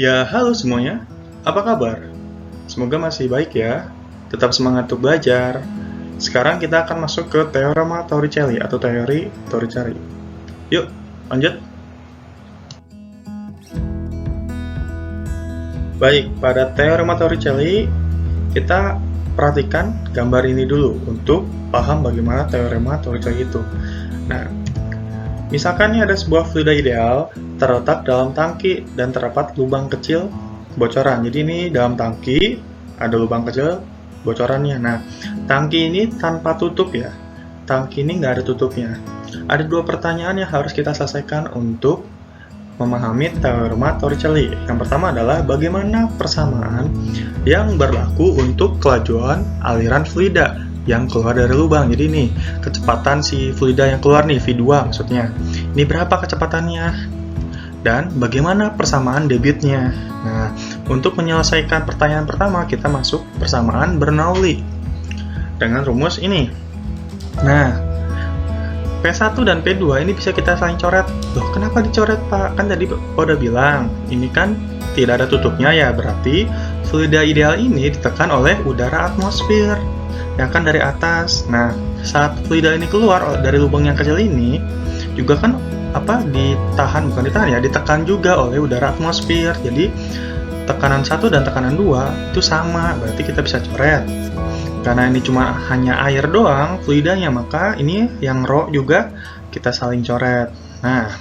Ya, halo semuanya. Apa kabar? Semoga masih baik ya. Tetap semangat untuk belajar. Sekarang kita akan masuk ke Teorema Torricelli atau teori Torricelli. Yuk, lanjut. Baik, pada Teorema Torricelli, kita perhatikan gambar ini dulu untuk paham bagaimana Teorema Torricelli itu. Nah, misalkan ini ada sebuah fluida ideal terletak dalam tangki dan terdapat lubang kecil bocoran. Jadi ini dalam tangki ada lubang kecil bocorannya. Nah, tangki ini tanpa tutup ya. Tangki ini nggak ada tutupnya. Ada dua pertanyaan yang harus kita selesaikan untuk memahami Teorema Torricelli. Yang pertama adalah bagaimana persamaan yang berlaku untuk kelajuan aliran fluida yang keluar dari lubang. Jadi ini kecepatan si fluida yang keluar nih, V2 maksudnya. Ini berapa kecepatannya? Dan bagaimana persamaan debitnya? Nah, untuk menyelesaikan pertanyaan pertama, kita masuk persamaan Bernoulli dengan rumus ini. Nah, P1 dan P2 ini bisa kita saling coret. Loh, kenapa dicoret, Pak? Kan tadi udah bilang, ini kan tidak ada tutupnya ya, berarti fluida ideal ini ditekan oleh udara atmosfer yang kan dari atas. Nah, saat fluida ini keluar dari lubang yang kecil ini juga kan ditekan juga oleh udara atmosfer. Jadi tekanan 1 dan tekanan 2 itu sama, berarti kita bisa coret. Karena ini cuma hanya air doang fluidanya, maka ini yang rho juga kita saling coret. Nah,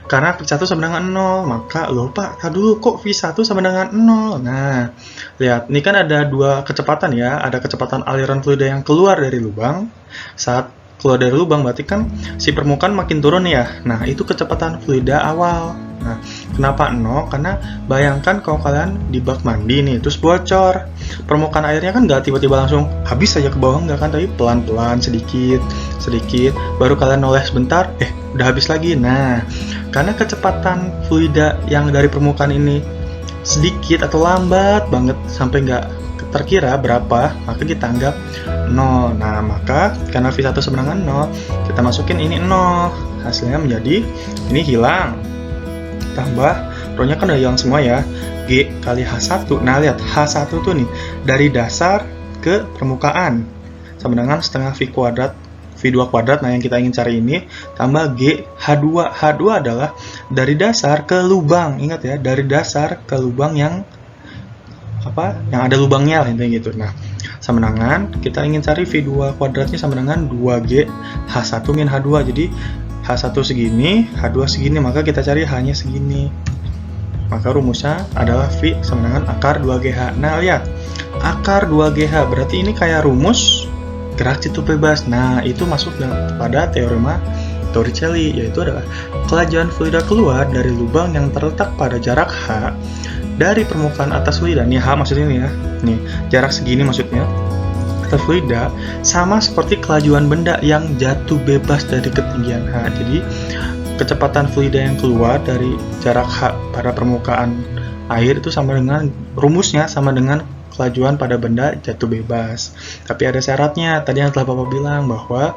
karena V1 sama dengan 0, maka lupa, dulu kok V1 sama dengan 0. Nah, lihat, ini kan ada dua kecepatan ya, ada kecepatan aliran fluida yang keluar dari lubang. Saat keluar dari lubang berarti kan si permukaan makin turun ya. Nah, itu kecepatan fluida awal. Nah, kenapa 0? Karena bayangkan kalau kalian di bak mandi nih, terus bocor. Permukaan airnya kan nggak tiba-tiba langsung habis saja ke bawah, nggak kan, tapi pelan-pelan, sedikit, baru kalian noleh sebentar, udah habis lagi. Nah, karena kecepatan fluida yang dari permukaan ini sedikit atau lambat banget sampai nggak terkira berapa, maka kita anggap 0. Nah, maka karena V1 sama dengan 0, kita masukin ini 0. Hasilnya menjadi, ini hilang. Tambah, rho-nya kan udah hilang semua ya. G kali H1. Nah, lihat, H1 tuh nih, dari dasar ke permukaan. Sama dengan setengah V2 kuadrat. Nah, yang kita ingin cari ini, tambah G H2. H2 adalah dari dasar ke lubang. Ingat ya, dari dasar ke lubang yang ada lubangnya lah, intinya gitu. Nah, sama dengan kita ingin cari V2 kuadratnya sama dengan 2G H1 min H2. Jadi H1 segini, H2 segini, maka kita cari H-nya segini. Maka rumusnya adalah V sama dengan akar 2GH. Nah, lihat, akar 2GH berarti ini kayak rumus gerak situ bebas. Nah, itu masuk pada Teorema Torricelli, yaitu adalah kelajuan fluida keluar dari lubang yang terletak pada jarak H dari permukaan atas fluida. Nih H maksudnya nih ya. Nih, jarak segini maksudnya. Atas fluida sama seperti kelajuan benda yang jatuh bebas dari ketinggian H. Jadi, kecepatan fluida yang keluar dari jarak H pada permukaan air itu sama dengan rumusnya sama dengan kelajuan pada benda jatuh bebas. Tapi ada syaratnya. Tadi yang telah Bapak bilang bahwa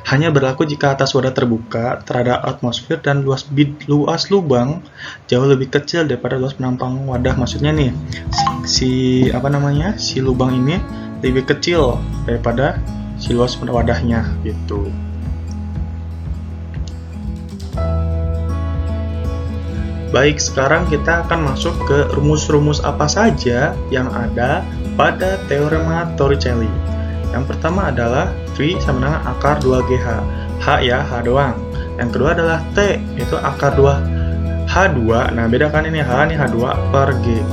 hanya berlaku jika atas wadah terbuka terhadap atmosfer dan luas lubang jauh lebih kecil daripada luas penampang wadah. Maksudnya nih, si lubang ini lebih kecil daripada si luas wadahnya gitu. Baik, sekarang kita akan masuk ke rumus-rumus apa saja yang ada pada Teorema Torricelli. Yang pertama adalah V sama dengan akar 2GH. H ya, H doang. Yang kedua adalah T, itu akar 2 H2. Nah, bedakan ini H, ini H2 per G.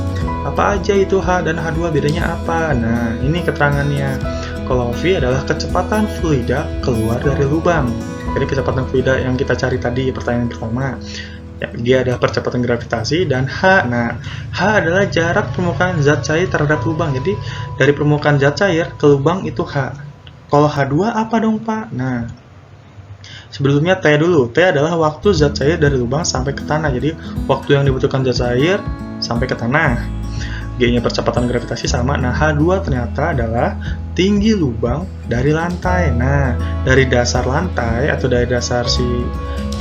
Apa aja itu H dan H2, bedanya apa? Nah, ini keterangannya. Kalau V adalah kecepatan fluida keluar dari lubang. Jadi kecepatan fluida yang kita cari tadi pertanyaan pertama. Ya, dia ada percepatan gravitasi. Dan H, nah H adalah jarak permukaan zat cair terhadap lubang. Jadi dari permukaan zat cair ke lubang itu H. Kalau H2 apa dong, Pak? Nah, sebelumnya T dulu. T adalah waktu zat cair dari lubang sampai ke tanah. Jadi waktu yang dibutuhkan zat cair sampai ke tanah. G-nya percepatan gravitasi sama. Nah, H2 ternyata adalah tinggi lubang dari lantai. Nah, dari dasar lantai atau dari dasar si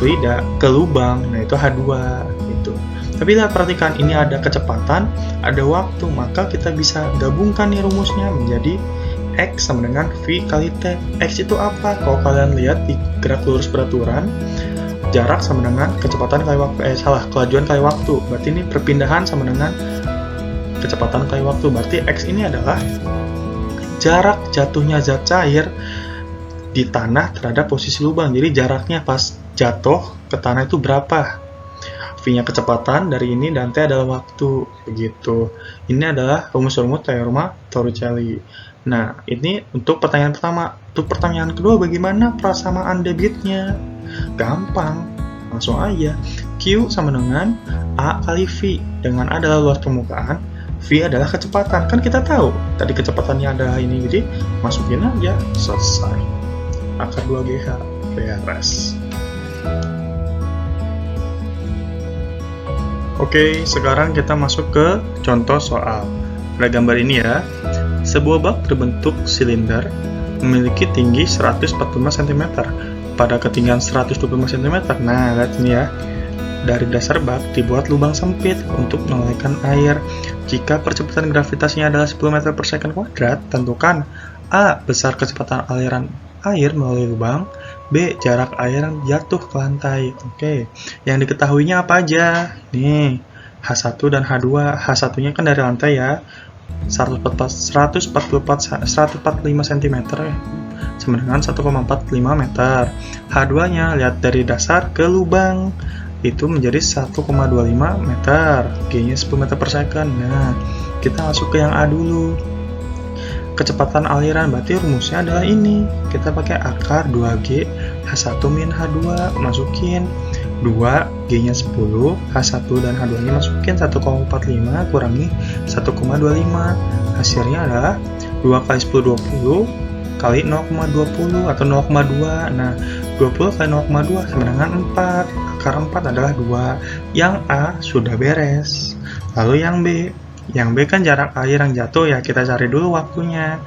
fluida ke lubang, nah itu H2 gitu. Tapi lihat, perhatikan, ini ada kecepatan, ada waktu, maka kita bisa gabungkan nih rumusnya menjadi X sama dengan V kali T. X itu apa? Kalau kalian lihat di gerak lurus beraturan, jarak sama dengan kecepatan kali waktu, kelajuan kali waktu. Berarti ini perpindahan sama dengan kecepatan kali waktu. Berarti X ini adalah jarak jatuhnya zat cair di tanah terhadap posisi lubang. Jadi jaraknya pas jatuh ke tanah itu berapa? V-nya kecepatan dari ini, dan T adalah waktu. Begitu. Ini adalah rumus-rumus teorema Torricelli. Nah, ini untuk pertanyaan pertama. Untuk pertanyaan kedua, bagaimana persamaan debitnya? Gampang, langsung aja. Q sama dengan A kali V. Dengan A adalah luas permukaan, V adalah kecepatan. Kan kita tahu tadi kecepatannya adalah ini, jadi masukin aja, selesai. Akar 2GH, beres. Oke, sekarang kita masuk ke contoh soal. Pada gambar ini ya, sebuah bak berbentuk silinder memiliki tinggi 145 cm pada ketinggian 125 cm. Nah, lihat ini ya. Dari dasar bak dibuat lubang sempit untuk mengalirkan air. Jika percepatan gravitasinya adalah 10 meter per second kuadrat, tentukan A. Besar kecepatan aliran air melalui lubang, B. Jarak air yang jatuh ke lantai. Oke, yang diketahuinya apa aja? Nih, H1 dan H2. H1-nya kan dari lantai ya, 145 cm sama dengan 1,45 meter. H2-nya lihat dari dasar ke lubang, itu menjadi 1,25 meter. G-nya 10 meter per second. Nah, kita masuk ke yang A dulu. Kecepatan aliran, berarti rumusnya adalah ini. Kita pakai akar 2G H1 min H2, masukin 2, G-nya 10, H1 dan H2-nya masukin 1,45 kurangi 1,25. Hasilnya adalah 2 kali 10, 20 kali 0,20 atau 0,2. Nah, 20 kali 0,2 sama dengan 4. Akar 4 adalah 2. Yang A sudah beres. Lalu yang B. Yang B kan jarak air yang jatuh ya, kita cari dulu waktunya.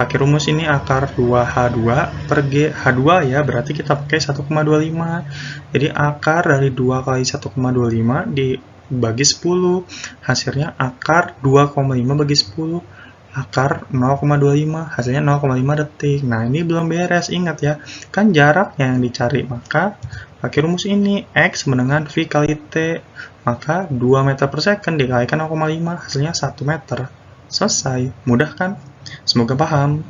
Pakai rumus ini akar 2H2 per G. H2 ya, berarti kita pakai 1,25. Jadi akar dari 2 kali 1,25 dibagi 10. Hasilnya akar 2,5 bagi 10. Akar 0,25, hasilnya 0,5 detik. Nah, ini belum beres, ingat ya. Kan jaraknya yang dicari, maka pakai rumus ini, X sama dengan V kali T. Maka 2 meter per second dikalikan 0,5, hasilnya 1 meter. Selesai, mudah kan? Semoga paham.